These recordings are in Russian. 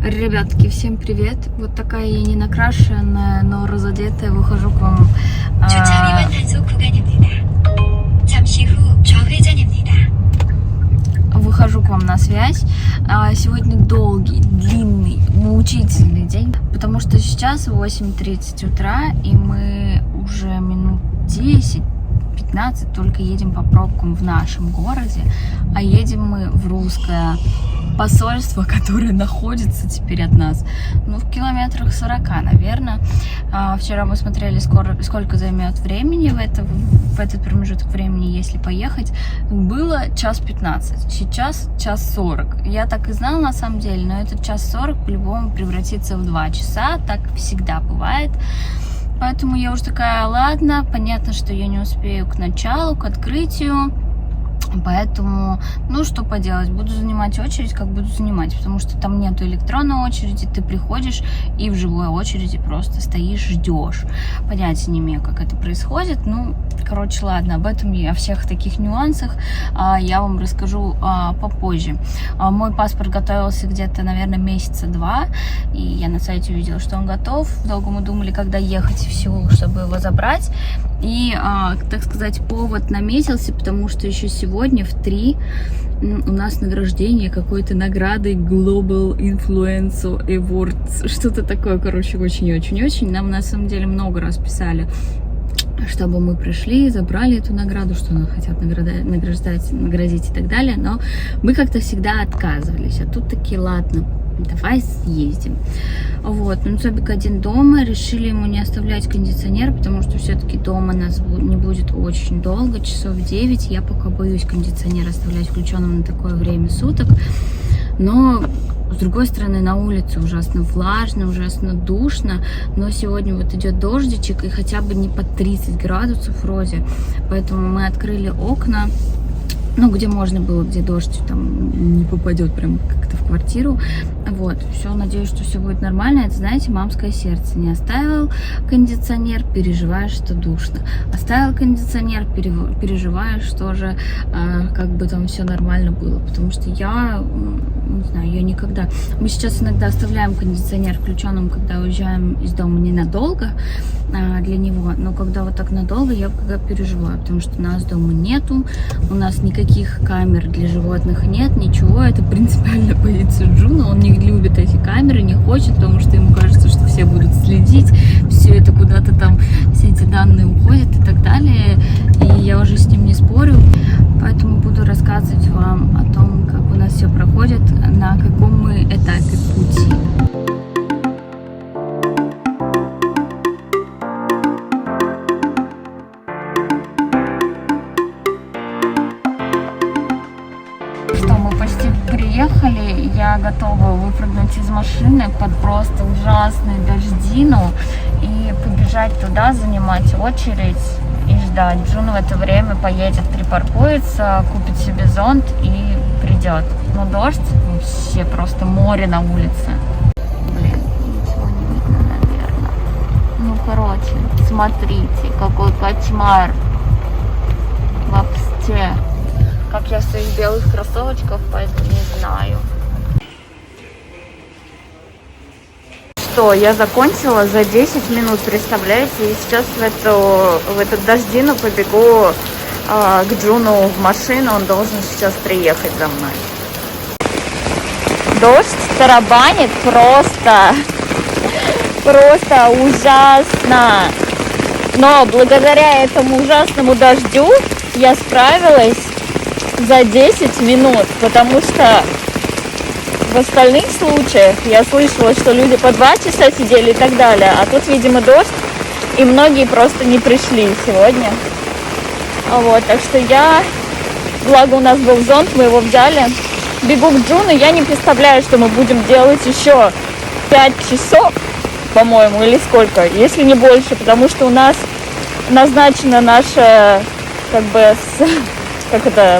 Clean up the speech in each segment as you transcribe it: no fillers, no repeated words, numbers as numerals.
Ребятки, всем привет! Вот такая я не накрашенная, но разодетая, выхожу к вам. Выхожу к вам на связь. Сегодня долгий, длинный, мучительный день, потому что сейчас 8:30 утра, и мы уже минут 10-15 только едем по пробкам в нашем городе, а едем мы в русское посольство, которое находится теперь от нас, в километрах 40, наверное. Вчера мы смотрели, сколько займет времени в этот промежуток времени, если поехать. Было 1:15, сейчас 1:40. Я так и знала на самом деле, но этот 1:40 по-любому превратится в 2 часа, так всегда бывает. Поэтому я уже такая, ладно, понятно, что я не успею к началу, к открытию. Поэтому, что поделать, буду занимать очередь, как буду занимать, потому что там нету электронной очереди, ты приходишь и в живой очереди просто стоишь, ждешь. Понятия не имею, как это происходит, ладно, об этом и о всех таких нюансах я вам расскажу попозже. Мой паспорт готовился где-то, наверное, месяца 2, и я на сайте увидела, что он готов. Долго мы думали, когда ехать в Сеул, чтобы его забрать. И, так сказать, повод наметился, потому что еще сегодня в 3 у нас награждение какой-то награды Global Influencer Awards. Что-то такое, очень-очень-очень. Нам на самом деле много раз писали, чтобы мы пришли, забрали эту награду, что нас хотят наградить и так далее. Но мы как-то всегда отказывались. А тут такие, ладно, давай съездим. Цобик один дома, решили ему не оставлять кондиционер, потому что все-таки дома нас не будет очень долго, часов 9. Я пока боюсь кондиционер оставлять включенным на такое время суток. Но, с другой стороны, на улице ужасно влажно, ужасно душно. Но сегодня идет дождичек, и хотя бы не под 30 градусов вроде. Поэтому мы открыли окна, где можно было, где дождь там не попадет прям как-то в квартиру. Все, надеюсь, что все будет нормально. Это, знаете, мамское сердце. Не оставил кондиционер, переживаешь, что душно. Оставил кондиционер, переживаешь, что же как бы там все нормально было. Потому что я никогда... Мы сейчас иногда оставляем кондиционер включенным, когда уезжаем из дома ненадолго для него. Но когда вот так надолго, я когда переживаю. Потому что нас дома нету, у нас никаких камер для животных нет, ничего. Это принципиальная позиция Джуна. Он не любит эти камеры, не хочет, потому что ему кажется, что все будут следить, все это куда-то там, все эти данные уходят и так далее. И я уже с ним не спорю, поэтому буду рассказывать вам о том, как у нас все проходит, на каком мы этапе пути. Приехали, я готова выпрыгнуть из машины под просто ужасную дождину и побежать туда, занимать очередь и ждать. Джун в это время поедет, припаркуется, купит себе зонт и придет. Но дождь, вообще просто море на улице. Ничего не видно, наверное. Смотрите, какой кошмар. Вообще. Как я в своих белых кроссовочках пойду, не знаю. Что, я закончила за 10 минут, представляете? И сейчас в эту дождину побегу к Джуну в машину. Он должен сейчас приехать за мной. Дождь тарабанит просто ужасно. Но благодаря этому ужасному дождю я справилась за 10 минут, потому что в остальных случаях я слышала, что люди по 2 часа сидели и так далее, а тут, видимо, дождь, и многие просто не пришли сегодня. Так что благо у нас был зонт, мы его взяли, бегу к Джуну. Я не представляю, что мы будем делать еще 5 часов, по-моему, или сколько, если не больше, потому что у нас назначено наше,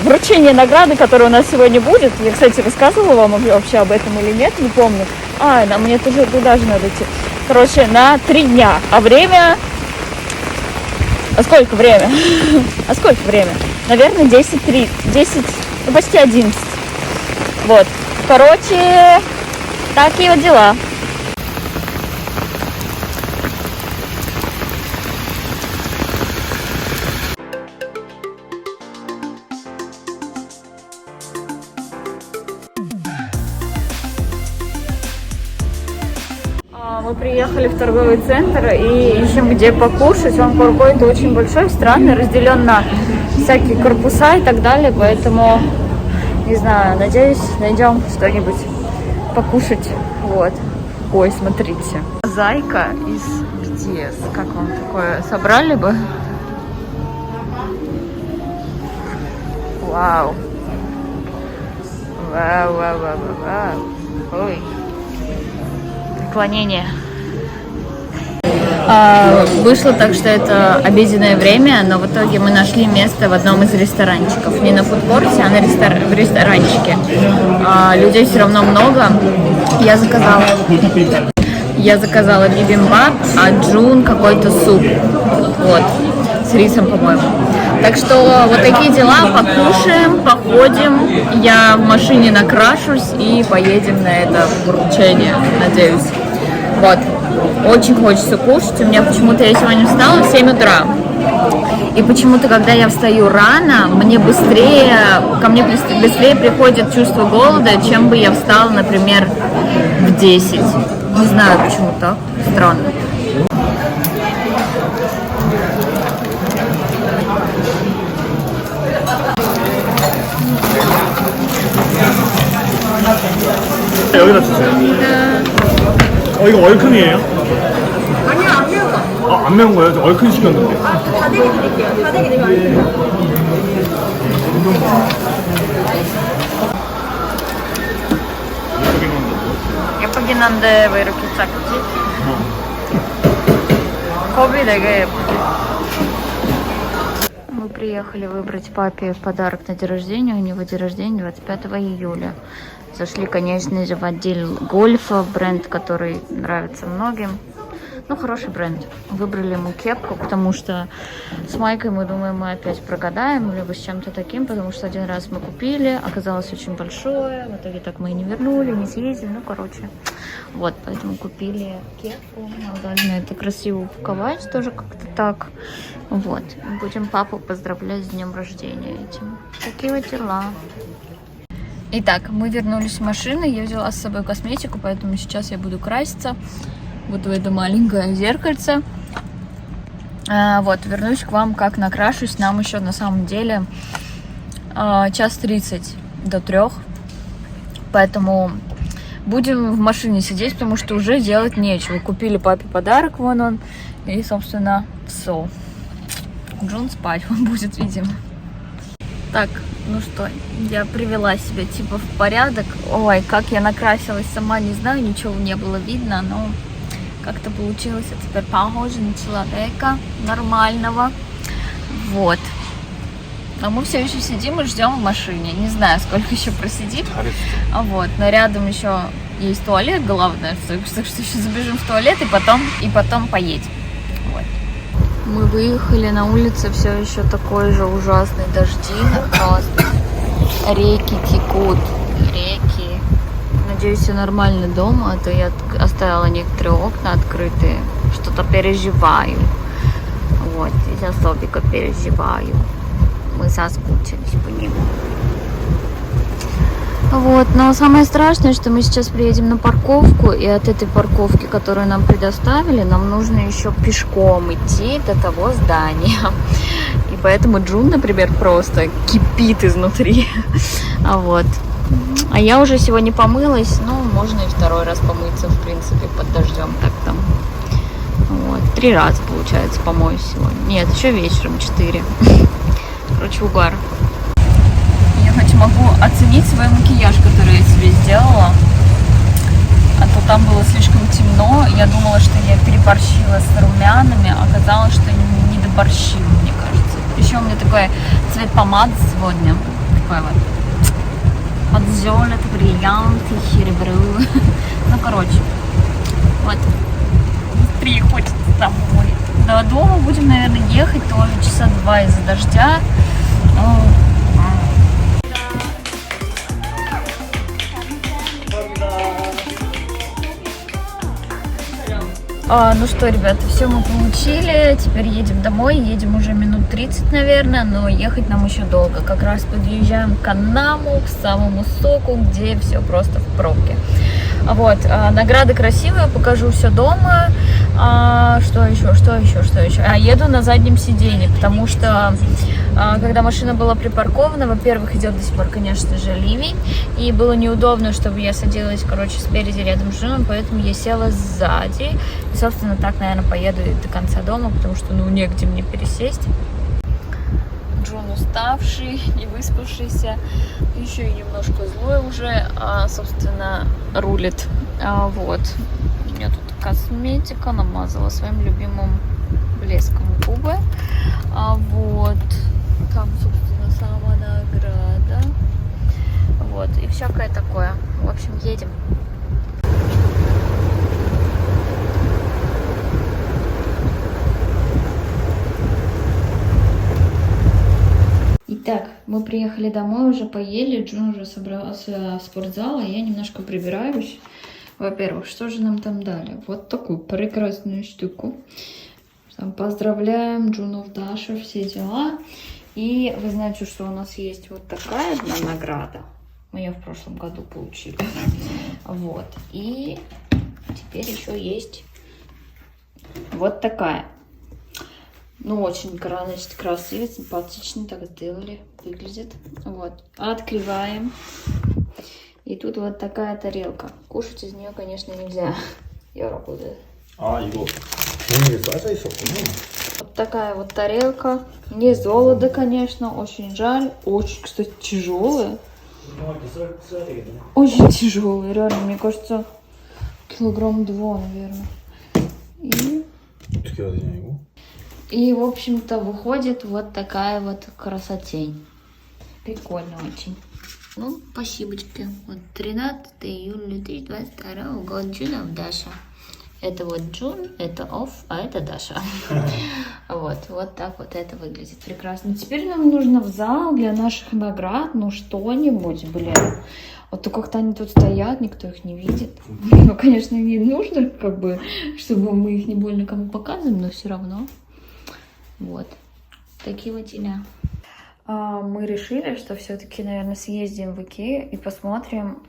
вручение награды, которая у нас сегодня будет. Я, кстати, рассказывала вам вообще об этом или нет, не помню. Мне тоже туда же надо идти. На 3 дня. А время... сколько время? Наверное, 10, почти 11. Такие вот дела. Мы приехали в торговый центр и ищем, где покушать. Он какой-то очень большой, странный, разделен на всякие корпуса и так далее. Поэтому, не знаю, надеюсь, найдем что-нибудь покушать. Вот. Ой, смотрите. Зайка из BTS. Как вам такое? Собрали бы? Вау. Вау, вау, вау, вау. Ой. Преклонение. Вышло так, что это обеденное время, но в итоге мы нашли место в одном из ресторанчиков. Не на фудкорте, а в ресторанчике. Людей все равно много. Я заказала бибимбап, а Джун какой-то суп. Вот. С рисом, по-моему. Так что вот такие дела. Покушаем, походим. Я в машине накрашусь и поедем на это вручение, надеюсь. Вот. Очень хочется кушать. У меня почему-то я сегодня встала в 7 утра. И почему-то, когда я встаю рано, ко мне быстрее приходит чувство голода, чем бы я встала, например, в 10. Не знаю, почему так. Странно. 여기다 주세요. 이거 얼큰이에요? 아니요, 안 매운 거. 안 매운 거예요? 저 얼큰 시켰는데. 다대기 드릴게요. 다대기 드리면 예쁘긴 한데 왜 이렇게 작지? 컵이 되게 예쁘게. Мы приехали выбрать папе подарок на день рождения. У него день рождения 25 июля. Зашли, конечно же, в отдел гольфа, бренд, который нравится многим. Ну, хороший бренд. Выбрали ему кепку, потому что с Майкой мы думаем, мы опять прогадаем, либо с чем-то таким, потому что один раз мы купили, оказалось очень большое, в итоге так мы и не вернули, не съездили, ну, короче. Вот, поэтому купили кепку, мы должны это красиво упаковать, тоже как-то так. Вот, будем папу поздравлять с днем рождения этим. Такие вот дела. Итак, мы вернулись в машину, я взяла с собой косметику, поэтому сейчас я буду краситься. Вот в это маленькое зеркальце. Вот, вернусь к вам, как накрашусь. Нам еще на самом деле 1:30 до 3. Поэтому будем в машине сидеть, потому что уже делать нечего. Купили папе подарок, вон он. И, собственно, все. Джун спать он будет, видимо. Так, ну что, я привела себя типа в порядок. Ой, как я накрасилась, сама не знаю, ничего не было видно, но как-то получилось. Я теперь похожа на человека нормального. Вот. А мы все еще сидим и ждем в машине. Не знаю, сколько еще просидит. Вот. Но рядом еще есть туалет, главное. Так что еще забежим в туалет и потом поедем. Вот. Мы выехали на улице, все еще такой же ужасный дождина. Просто реки текут. Реки. Надеюсь, все нормально дома, а то я оставила некоторые окна открытые. Что-то переживаю. Вот, я особенно переживаю. Мы соскучились по нему. Вот, но самое страшное, что мы сейчас приедем на парковку, и от этой парковки, которую нам предоставили, нам нужно еще пешком идти до того здания. И поэтому Джун, например, просто кипит изнутри. Вот. А я уже сегодня помылась, ну, можно и второй раз помыться, в принципе, под дождем так там. Вот, 3 раза, получается, помоюсь сегодня. Нет, еще вечером 4. Короче, угар. Я хоть могу оценить свой макияж, который я себе сделала. А то там было слишком темно. Я думала, что я переборщила с румянами. Оказалось, что не доборщила, мне кажется. Еще у меня такой цвет помады сегодня. Такой вот. Под золото, бриллианты, серебро. Ну, короче. Вот. Быстрее хочется домой. До дома будем, наверное, ехать тоже часа 2 из-за дождя. Ну что, ребята, все мы получили. Теперь едем домой. Едем уже минут 30, наверное, но ехать нам еще долго. Как раз подъезжаем к Аннаму, к самому соку, где все просто в пробке. Вот, награды красивые, покажу все дома. Что еще? Еду на заднем сиденье, потому что когда машина была припаркована, во-первых, идет до сих пор, конечно же, ливень, и было неудобно, чтобы я садилась, короче, спереди рядом с Джуном, поэтому я села сзади. И, собственно, так, наверное, поеду и до конца дома, потому что, ну, негде мне пересесть. Джон уставший, не выспавшийся, еще и немножко злой уже, собственно, рулит. Вот. У меня тут косметика, намазала своим любимым блеском губы. Вот. Там, собственно, сама награда. Вот. И всякое такое. В общем, едем. Итак, мы приехали домой, уже поели, Джун уже собрался в спортзал, а я немножко прибираюсь. Во-первых, что же нам там дали? Вот такую прекрасную штуку. Там поздравляем Джунов, Даша, все дела. И вы знаете, что у нас есть вот такая одна награда. Мы ее в прошлом году получили. Вот. И теперь еще есть вот такая. Ну, очень красивый, симпатично так сделали. Выглядит. Вот. Открываем. И тут вот такая тарелка. Кушать из нее, конечно, нельзя. Юра будет. 이거 종이에 싸져 있었구나. Вот такая вот тарелка. Не золото, конечно. Очень жаль. Очень, кстати, тяжелая. Очень тяжелая. Реально, мне кажется, килограмм 2, наверное. 어떻게 해야 되냐 이거? И, в общем-то, выходит вот такая вот красотень. Прикольно очень. Ну, спасибочки. Вот 13 июля 2022 года Джунов, Даша. Это вот Джун, это Офф, а это Даша. Вот так вот это выглядит прекрасно. Теперь нам нужно в зал для наших наград, ну что-нибудь, блин. Вот то как-то они тут стоят, никто их не видит. Ну, конечно, не нужно, как бы, чтобы мы их не больно кому показываем, но все равно. Вот. Такие вот дела. Мы решили, что все-таки, наверное, съездим в Икею и посмотрим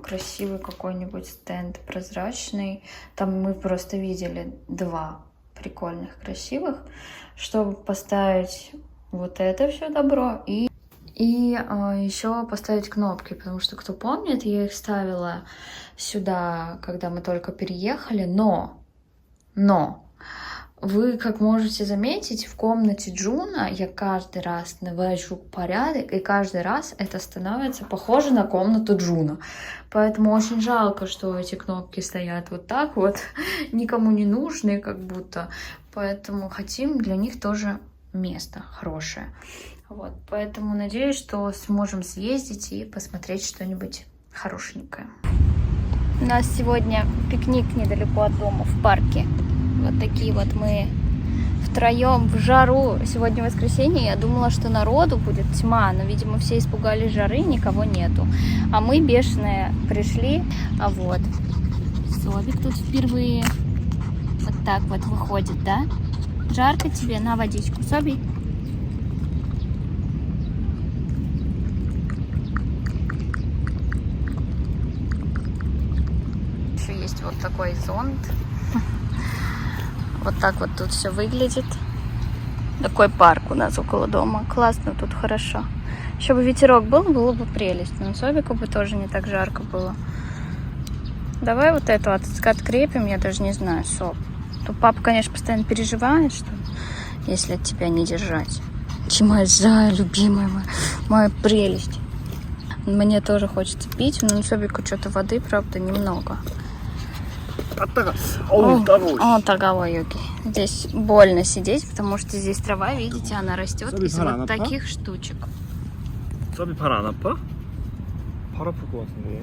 красивый какой-нибудь стенд прозрачный. Там мы просто видели 2 прикольных, красивых, чтобы поставить вот это все добро и еще поставить кнопки, потому что, кто помнит, я их ставила сюда, когда мы только переехали, но вы, как можете заметить, в комнате Джуна я каждый раз навожу порядок, и каждый раз это становится похоже на комнату Джуна. Поэтому очень жалко, что эти кнопки стоят вот так вот, никому не нужные как будто. Поэтому хотим для них тоже место хорошее. Вот, поэтому надеюсь, что сможем съездить и посмотреть что-нибудь хорошенькое. У нас сегодня пикник недалеко от дома, в парке. Вот такие вот мы втроем в жару. Сегодня воскресенье, я думала, что народу будет тьма, но, видимо, все испугались жары, никого нету. А мы бешеные пришли, вот. Собик тут впервые вот так вот выходит, да? Жарко тебе? На водичку, Соби. Еще есть вот такой зонт. Вот так вот тут все выглядит. Такой парк у нас около дома. Классно, тут хорошо. Еще бы ветерок был, было бы прелесть. Но Собику бы тоже не так жарко было. Давай вот эту открепим, я даже не знаю, Соб. То папа, конечно, постоянно переживает, что если от тебя не держать. Моя зая, любимая моя прелесть. Мне тоже хочется пить, но Собику что-то воды, правда, немного. О, таговой йоги. Здесь больно сидеть, потому что здесь трава, видите, она растет из вот таких штучек. 서비 발 안 아파? 발 아플 것 같은데.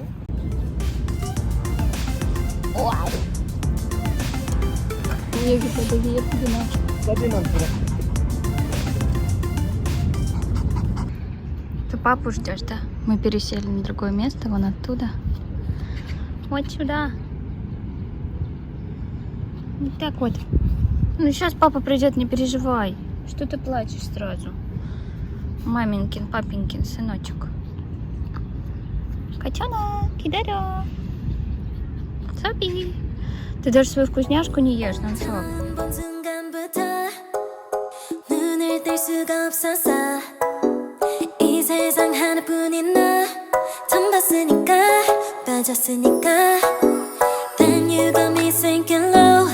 Йоги подойдет к вину. 서비만 들어. Ты папу ждешь, да? Мы пересели на другое место, вон оттуда. Вот сюда. Вот так вот. Ну, сейчас папа придет, не переживай. Что ты плачешь сразу? Маменькин, папенькин сыночек. Котенок, кидарё. Соби. Ты даже свою вкусняшку не ешь, нон-стоп. 눈을 뗄 수가 없었어 이 세상 하나뿐인 너 처음 봤으니까 빠졌으니까 Then you got me sinking low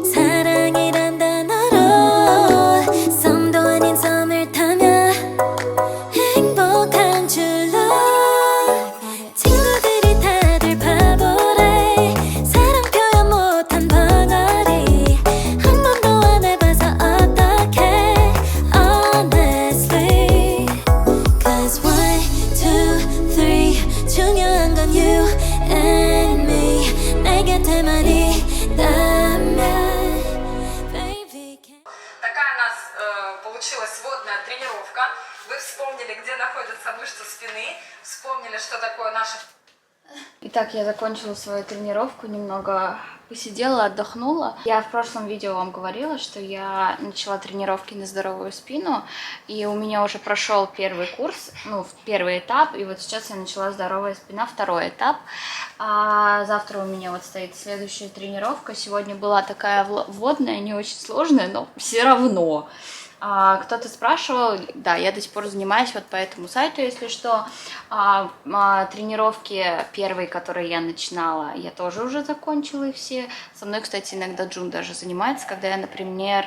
사랑이란 단어로 섬도 아닌 섬을 타며 행복한 줄로 친구들이 다들 바보래 사랑 표현 못한 벙어리 한 번도 안 해봐서 어떡해 honestly Cause 1, 2, 3 중요한 건 you and me 내 곁에만 있다면 baby can... Такая у нас получилась сводная тренировка. Вы вспомнили, где находятся мышцы спины, вспомнили, что такое наша... Итак, я закончила свою тренировку, немного посидела, отдохнула. Я в прошлом видео вам говорила, что я начала тренировки на здоровую спину, и у меня уже прошел первый курс, ну, первый этап, и вот сейчас я начала здоровая спина, второй этап. А завтра у меня вот стоит следующая тренировка. Сегодня была такая вводная, не очень сложная, но все равно. Кто-то спрашивал, да, я до сих пор занимаюсь вот по этому сайту, если что. Тренировки первые, которые я начинала, я тоже уже закончила их все. Со мной, кстати, иногда Джун даже занимается, когда я, например,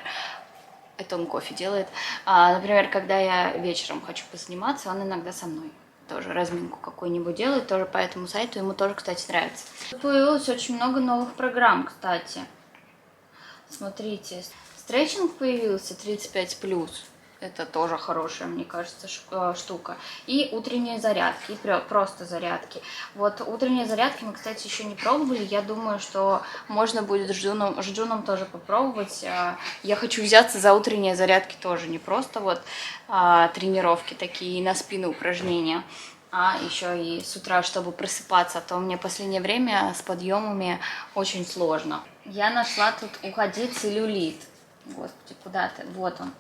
это он кофе делает, например, когда я вечером хочу позаниматься, он иногда со мной тоже разминку какую-нибудь делает, тоже по этому сайту, ему тоже, кстати, нравится. Появилось очень много новых программ, кстати. Смотрите, стретчинг появился 35+, это тоже хорошая, мне кажется, штука. И утренние зарядки, и просто зарядки. Вот утренние зарядки мы, кстати, еще не пробовали. Я думаю, что можно будет с Джуном тоже попробовать. Я хочу взяться за утренние зарядки тоже, не просто вот тренировки такие на спину упражнения, а еще и с утра, чтобы просыпаться, а то мне в последнее время с подъемами очень сложно. Я нашла тут «Уходи, целлюлит». Господи, куда ты? Вот он.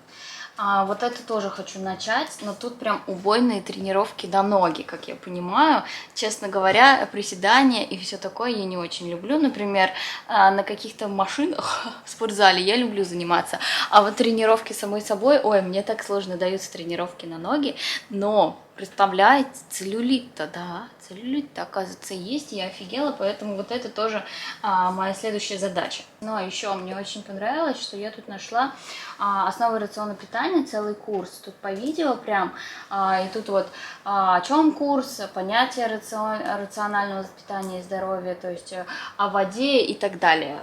Вот это тоже хочу начать, но тут прям убойные тренировки на ноги, как я понимаю. Честно говоря, приседания и все такое я не очень люблю. Например, на каких-то машинах в спортзале я люблю заниматься, а вот тренировки самой собой, ой, мне так сложно даются тренировки на ноги, но... Представляете, целлюлит-то, да, целлюлит-то, оказывается, есть, я офигела, поэтому вот это тоже моя следующая задача. Ну, а еще мне очень понравилось, что я тут нашла основы рационного питания, целый курс, тут по видео прям, и тут вот о чем курс, понятие рационального питания и здоровья, то есть о воде и так далее.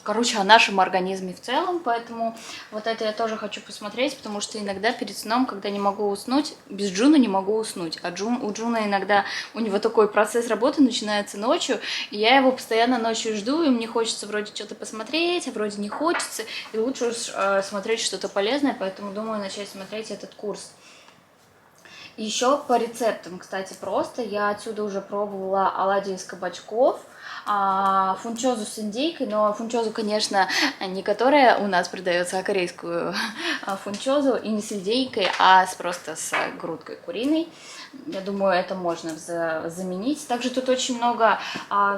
Короче, о нашем организме в целом, поэтому вот это я тоже хочу посмотреть, потому что иногда перед сном, когда не могу уснуть, без Джуна не могу уснуть, а у Джуна иногда, у него такой процесс работы начинается ночью, и я его постоянно ночью жду, и мне хочется вроде что-то посмотреть, а вроде не хочется, и лучше уж смотреть что-то полезное, поэтому думаю начать смотреть этот курс. Еще по рецептам, кстати, просто, я отсюда уже пробовала оладьи из кабачков, фунчозу с индейкой, но фунчозу, конечно, не которая у нас продается, а корейскую фунчозу, и не с индейкой, а просто с грудкой куриной. Я думаю, это можно заменить. Также тут очень много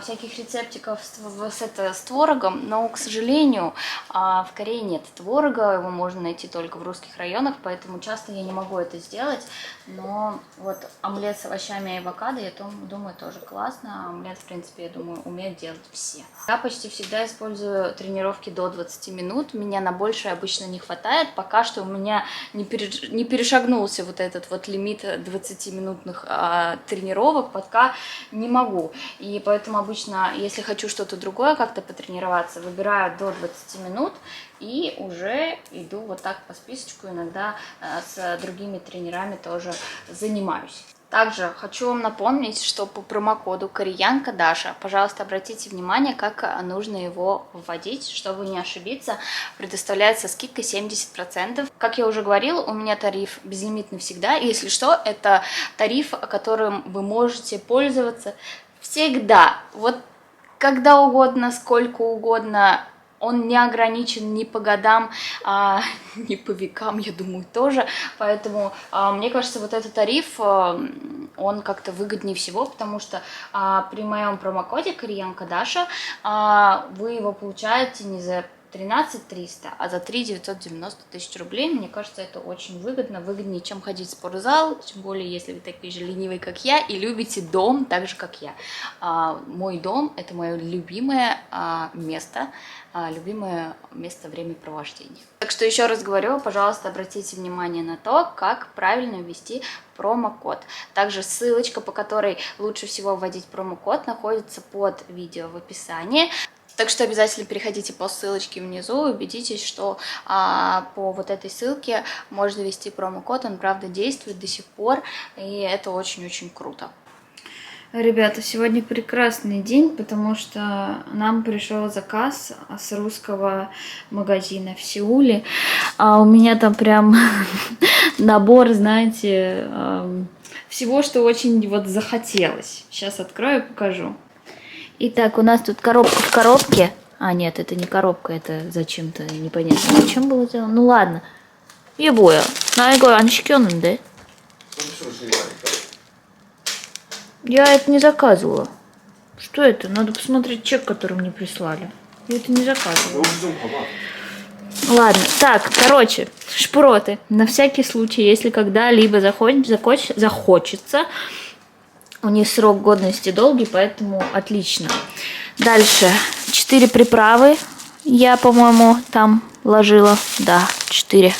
всяких рецептиков с творогом, но, к сожалению, в Корее нет творога, его можно найти только в русских районах, поэтому часто я не могу это сделать. Но вот омлет с овощами и авокадо, я думаю, тоже классно. Омлет, в принципе, я думаю, умеют делать все. Я почти всегда использую тренировки до 20 минут. Меня на большее обычно не хватает. Пока что у меня не перешагнулся вот этот вот лимит 20-минутных тренировок, пока не могу. И поэтому обычно, если хочу что-то другое, как-то потренироваться, выбираю до 20 минут и уже иду вот так по списочку. Иногда с другими тренерами тоже занимаюсь. Также хочу вам напомнить, что по промокоду Кореянка Даша, пожалуйста, обратите внимание, как нужно его вводить, чтобы не ошибиться. Предоставляется скидка 70%. Как я уже говорила, у меня тариф безлимитный всегда. Если что, это тариф, которым вы можете пользоваться всегда. Вот когда угодно, сколько угодно. Он не ограничен ни по годам, ни по векам, я думаю, тоже. Поэтому мне кажется, вот этот тариф, он как-то выгоднее всего, потому что при моем промокоде Кореянка Даша вы его получаете не за 13 300, а за 3 990 тысяч рублей. Мне кажется, это очень выгодно, выгоднее, чем ходить в спортзал, тем более, если вы такие же ленивые, как я, и любите дом так же, как я. Мой дом – это мое любимое место времяпровождения. Так что еще раз говорю, пожалуйста, обратите внимание на то, как правильно ввести промокод. Также ссылочка, по которой лучше всего вводить промокод, находится под видео в описании. Так что обязательно переходите по ссылочке внизу и убедитесь, что по вот этой ссылке можно ввести промокод, он правда действует до сих пор, и это очень-очень круто. Ребята, сегодня прекрасный день, потому что нам пришел заказ с русского магазина в Сеуле. У меня там прям набор, знаете, всего, что очень вот захотелось. Сейчас открою и покажу. Итак, у нас тут коробка в коробке. Нет, это не коробка, это зачем-то непонятно. Зачем было сделано? Ну ладно. 이게 뭐야? 나 이거 안 시켰는데. Я это не заказывала. Что это? Надо посмотреть чек, который мне прислали. Я это не заказывала. Ладно, так, короче, шпроты. На всякий случай, если когда-либо захочется. У них срок годности долгий, поэтому отлично. Дальше 4 приправы. Я, по-моему, там ложила. Да, 4.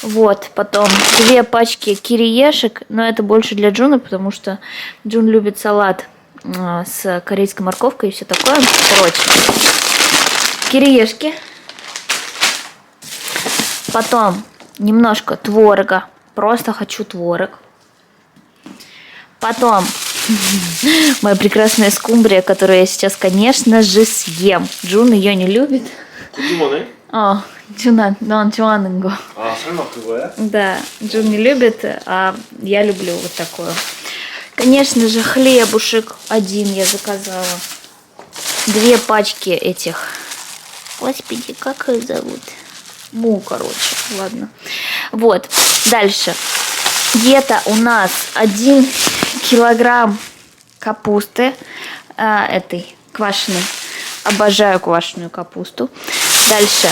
Вот, потом 2 пачки кириешек. Но это больше для Джуна, потому что Джун любит салат с корейской морковкой и все такое. Короче, кириешки. Потом немножко творога. Просто хочу творог. Потом моя прекрасная скумбрия, которую я сейчас, конечно же, съем. Джун ее не любит. Джунан, но он 좋아하는 거. 설마 그거야? Да, Джун не любит, а я люблю вот такое. Конечно же, хлебушек один я заказала. 2 пачки этих. Господи, как их зовут? Короче, ладно. Вот, дальше. Где-то у нас 1 килограмм капусты этой квашеной. Обожаю квашеную капусту. Дальше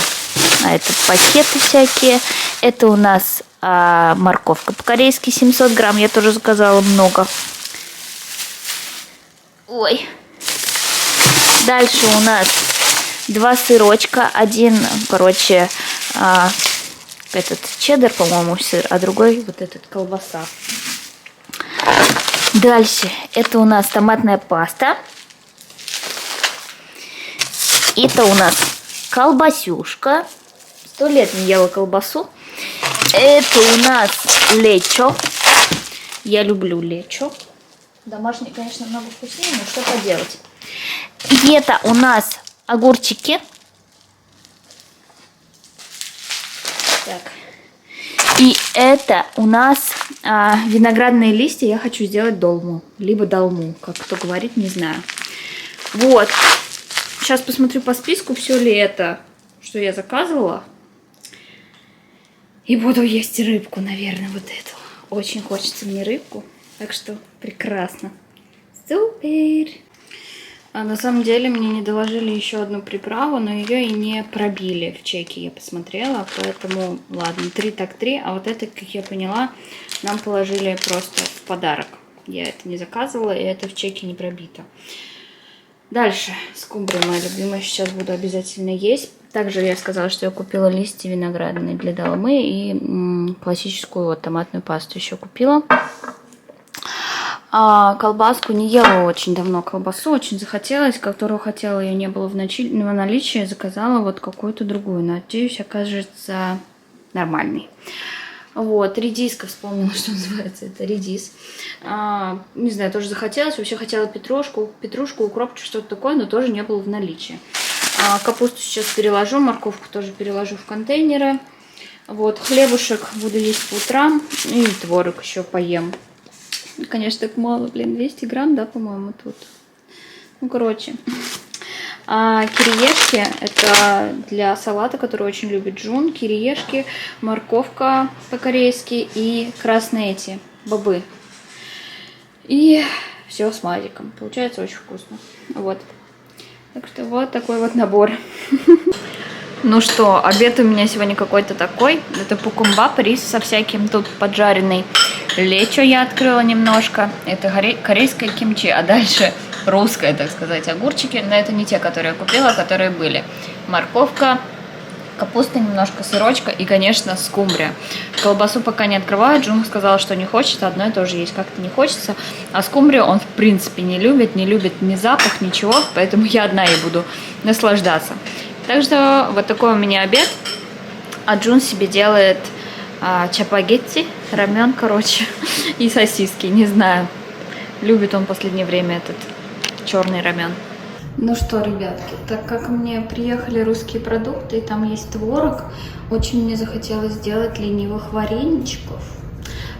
это пакеты всякие. Это у нас морковка по-корейски 700 грамм. Я тоже заказала много. Ой. Дальше у нас 2 сырочка. Один, короче, этот чеддер, по-моему, сыр, а другой вот этот колбаса. Дальше это у нас томатная паста. Это у нас колбасюшка. 100 лет не ела колбасу. Это у нас лечо. Я люблю лечо. Домашний, конечно, намного вкуснее, но что поделать. И это у нас огурчики. Так. И это у нас виноградные листья. Я хочу сделать долму. Либо долму, как кто говорит, не знаю. Вот. Сейчас посмотрю по списку, все ли это, что я заказывала. И буду есть рыбку, наверное, вот эту. Очень хочется мне рыбку. Так что прекрасно. Супер! А на самом деле мне не доложили еще одну приправу, но ее и не пробили в чеке, я посмотрела. Поэтому, ладно, 3 так 3. А вот это, как я поняла, нам положили просто в подарок. Я это не заказывала, и это в чеке не пробито. Дальше. Скумбрия моя любимая. Сейчас буду обязательно есть. Также я сказала, что я купила листья виноградные для долмы и классическую вот томатную пасту еще купила. Колбаску не ела очень давно. Колбасу очень захотелось. Которую хотела, ее не было в наличии. Заказала вот какую-то другую. Надеюсь, окажется нормальной. Вот, редиска, вспомнила, что называется. Это редис. Не знаю, тоже захотелось. Вообще хотела петрушку, укропчик, что-то такое, но тоже не было в наличии. Капусту сейчас переложу, морковку тоже переложу в контейнеры. Вот, хлебушек буду есть по утрам. И творог еще поем. Конечно, так мало, блин, 200 грамм, да, по-моему, тут. Ну, короче. А кириешки — это для салата, который очень любит Джун. Кириешки, морковка по-корейски и красные эти бобы. И все с мазиком. Получается очень вкусно. Вот. Так что вот такой вот набор. Ну что, обед у меня сегодня какой-то такой. Это пукумбап, рис со всяким тут поджаренный. Лечо я открыла немножко. Это корейское кимчи, а дальше русское, так сказать, огурчики. Но это не те, которые я купила, которые были. Морковка, капуста немножко, сырочка и, конечно, скумбрия. Колбасу пока не открываю. Джун сказала, что не хочет. Одно и то же есть, как-то не хочется. А скумбрию он, в принципе, не любит ни запах, ничего. Поэтому я одна и буду наслаждаться. Так что вот такой у меня обед. А Джун себе делает чапагетти, рамен, короче, и сосиски. Не знаю, любит он в последнее время этот черный рамен. Ну что, ребятки, так как мне приехали русские продукты, и там есть творог, очень мне захотелось сделать ленивых вареничков.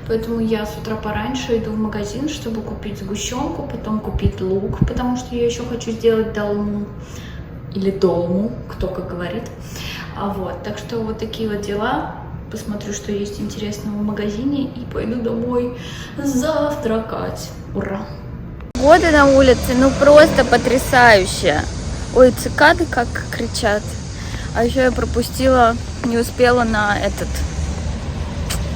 Поэтому я с утра пораньше иду в магазин, чтобы купить сгущенку, потом купить лук, потому что я еще хочу сделать долму. Или долму, кто как говорит. Вот, так что вот такие вот дела. Посмотрю, что есть интересного в магазине, и пойду домой завтракать. Ура! Погода на улице, ну просто потрясающая. Ой, цикады как кричат. А еще я пропустила, не успела на этот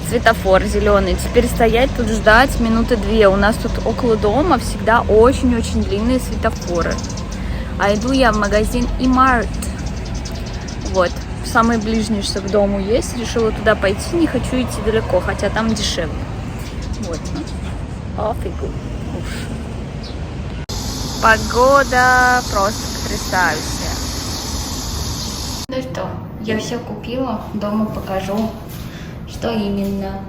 светофор зеленый. Теперь стоять тут ждать минуты 2. У нас тут около дома всегда очень-очень длинные светофоры. А иду я в магазин E-Mart. Вот, самый ближний, что к дому есть. Решила туда пойти, не хочу идти далеко, хотя там дешевле. Вот, ну, офигу. Погода просто потрясающая. Ну что, я все купила, дома покажу, что именно.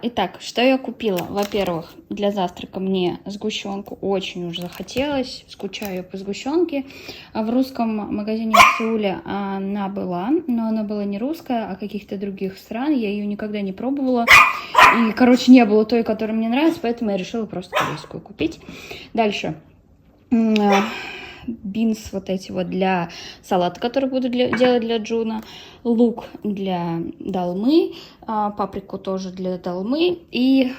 Итак, что я купила? Во-первых, для завтрака мне сгущенку очень уж захотелось. Скучаю по сгущенке. В русском магазине в Сеуле она была, но она была не русская, а каких-то других стран. Я ее никогда не пробовала. И, короче, не было той, которая мне нравится, поэтому я решила просто корейскую купить. Дальше. Бинс вот эти вот для салата, который буду делать для Джуна, лук для долмы, паприку тоже для долмы и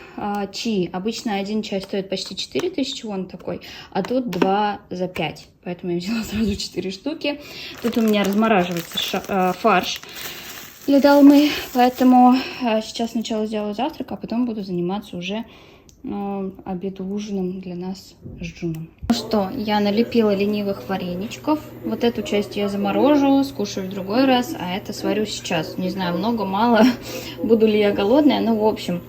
чи. Обычно один чай стоит почти 4000 вон такой, а тут 2 за 5, поэтому я взяла сразу 4 штуки. Тут у меня размораживается фарш для долмы, поэтому сейчас сначала сделаю завтрак, а потом буду заниматься уже обеду-ужином для нас с Джуном. Ну что, я налепила ленивых вареничков. Вот эту часть я заморожу, скушаю в другой раз, а это сварю сейчас. Не знаю, много, мало, буду ли я голодная, но в общем.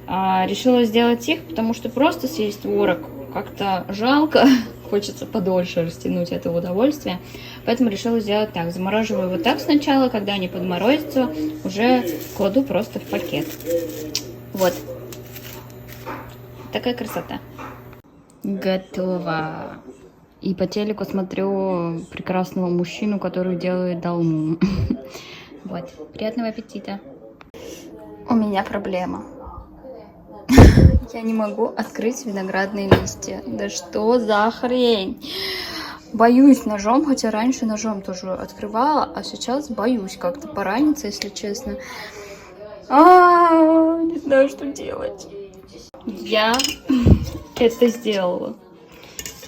Решила сделать их, потому что просто съесть творог как-то жалко. Хочется подольше растянуть это удовольствие. Поэтому решила сделать так. Замораживаю вот так сначала, когда они подморозятся, уже кладу просто в пакет. Вот. Такая красота. Готово. И по телеку смотрю прекрасного мужчину, который делает долму. Вот. Приятного аппетита. У меня проблема. Я не могу открыть виноградные листья. Да что за хрень? Боюсь ножом, хотя раньше ножом тоже открывала, а сейчас боюсь как-то пораниться, если честно. Не знаю, что делать. Я это сделала.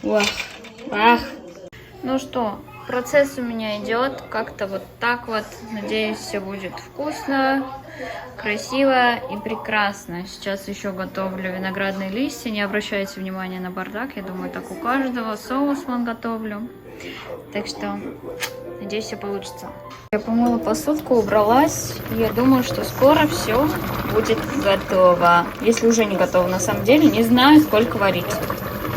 Вах. Ну что, процесс у меня идет как-то вот так вот. Надеюсь, все будет вкусно, красиво и прекрасно. Сейчас еще готовлю виноградные листья. Не обращайте внимания на бардак. Я думаю, так у каждого. Соус вон готовлю. Так что, надеюсь, все получится. Я помыла посудку, убралась. И я думаю, что скоро все будет готово. Если уже не готово, на самом деле, не знаю, сколько варить.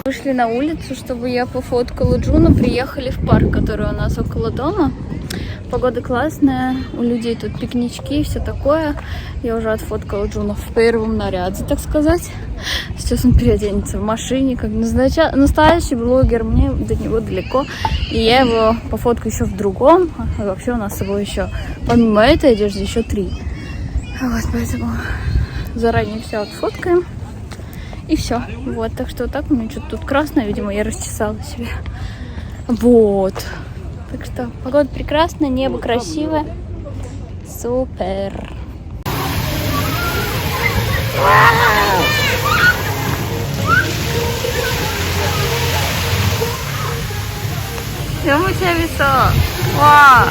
Вышли на улицу, чтобы я пофоткала Джуна. Приехали в парк, который у нас около дома. Погода классная, у людей тут пикнички и все такое. Я уже отфоткала Джуна в первом наряде, так сказать. Сейчас он переоденется в машине, как настоящий блогер. Мне до него далеко. И я его пофоткаю еще в другом. А вообще у нас с собой еще, помимо этой одежды, еще 3. Вот, поэтому заранее все отфоткаем. И все. Вот, так что вот так у меня что-то тут красное, видимо, я расчесала себе. Вот. Так что погода прекрасная, небо красивое. Супер. 너무 재밌어. 와.